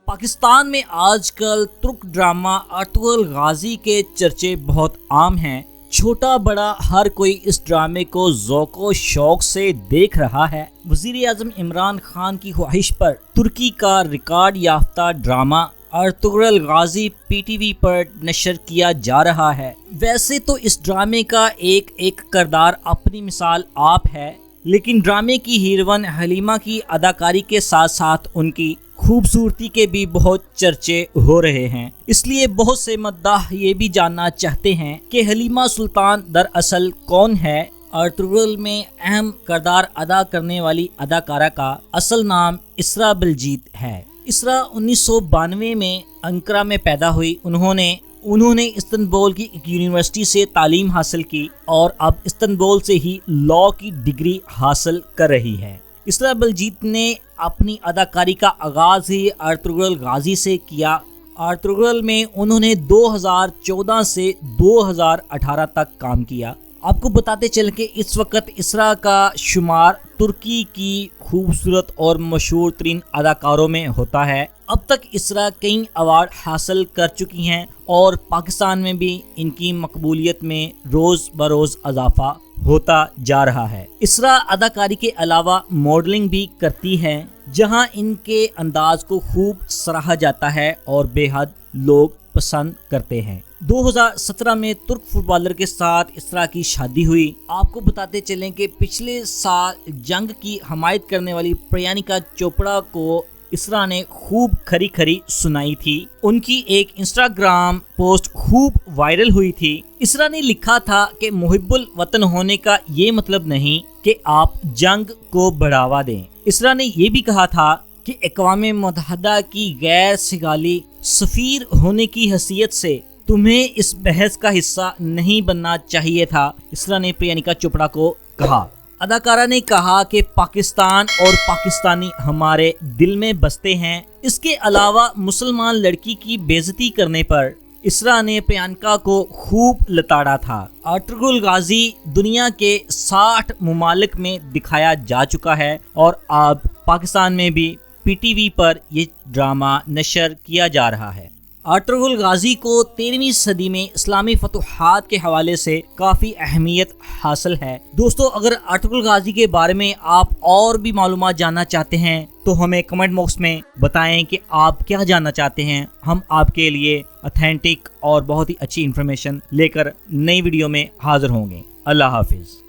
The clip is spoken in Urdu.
پاکستان میں آج کل ترک ڈرامہ ارطغرل غازی کے چرچے بہت عام ہیں۔ چھوٹا بڑا ہر کوئی اس ڈرامے کو ذوق و شوق سے دیکھ رہا ہے۔ وزیر اعظم عمران خان کی خواہش پر ترکی کا ریکارڈ یافتہ ڈرامہ Ertugrul Ghazi P T V پر نشر کیا جا رہا ہے۔ ویسے تو اس ڈرامے کا ایک ایک کردار اپنی مثال آپ ہے، لیکن ڈرامے کی ہیروئن حلیمہ کی اداکاری کے ساتھ ساتھ ان کی خوبصورتی کے بھی بہت چرچے ہو رہے ہیں۔ اس لیے بہت سے مداح یہ بھی جاننا چاہتے ہیں کہ حلیمہ سلطان دراصل کون ہے۔ ارطغرل میں اہم کردار ادا کرنے والی اداکارہ کا اصل نام اسراء بلجیت ہے۔ اسراء 1992 میں انقرہ میں پیدا ہوئی۔ انہوں نے استنبول کی ایک یونیورسٹی سے تعلیم حاصل کی اور اب استنبول سے ہی لاء کی ڈگری حاصل کر رہی ہے۔ اسراء بلجیت نے اپنی اداکاری کا آغاز ہی ارطغرل غازی سے کیا۔ ارطغرل میں انہوں نے 2014 سے 2018 تک کام کیا۔ آپ کو بتاتے چلیں کہ اس وقت اسراء کا شمار ترکی کی خوبصورت اور مشہور ترین اداکاروں میں ہوتا ہے۔ اب تک اسراء کئی ایوارڈ حاصل کر چکی ہیں اور پاکستان میں بھی ان کی مقبولیت میں روز بروز اضافہ ہوتا جا رہا ہے۔ اسراء اداکاری کے علاوہ ماڈلنگ بھی کرتی ہیں، جہاں ان کے انداز کو خوب سراہا جاتا ہے اور بے حد لوگ پسند کرتے ہیں۔ 2017 میں ترک فٹ بالر کے ساتھ اسراء کی شادی ہوئی۔ آپ کو بتاتے چلیں کہ پچھلے سال جنگ کی حمایت کرنے والی پریانکا چوپڑا کو اسراء نے خوب کھری سنائی تھی۔ ان کی ایک انسٹاگرام پوسٹ خوب وائرل ہوئی تھی۔ اسراء نے لکھا تھا کہ محب الوطن ہونے کا یہ مطلب نہیں کہ آپ جنگ کو بڑھاوا دیں۔ اسراء نے یہ بھی کہا تھا کہ اقوام متحدہ کی غیر سگالی سفیر ہونے کی حیثیت سے تمہیں اس بحث کا حصہ نہیں بننا چاہیے تھا، اسراء نے پریانکا چوپڑا کو کہا۔ اداکارہ نے کہا کہ پاکستان اور پاکستانی ہمارے دل میں بستے ہیں۔ اس کے علاوہ مسلمان لڑکی کی بے عزتی کرنے پر اسراء نے پریانکا کو خوب لتاڑا تھا۔ ارطغرل غازی دنیا کے 60 ممالک میں دکھایا جا چکا ہے اور اب پاکستان میں بھی پی ٹی وی پر یہ ڈرامہ نشر کیا جا رہا ہے۔ ارطغرل غازی کو 13ویں صدی میں اسلامی فتوحات کے حوالے سے کافی اہمیت حاصل ہے۔ دوستو، اگر ارطغرل غازی کے بارے میں آپ اور بھی معلومات جاننا چاہتے ہیں تو ہمیں کمنٹ باکس میں بتائیں کہ آپ کیا جاننا چاہتے ہیں۔ ہم آپ کے لیے اتھینٹک اور بہت ہی اچھی انفارمیشن لے کر نئی ویڈیو میں حاضر ہوں گے۔ اللہ حافظ۔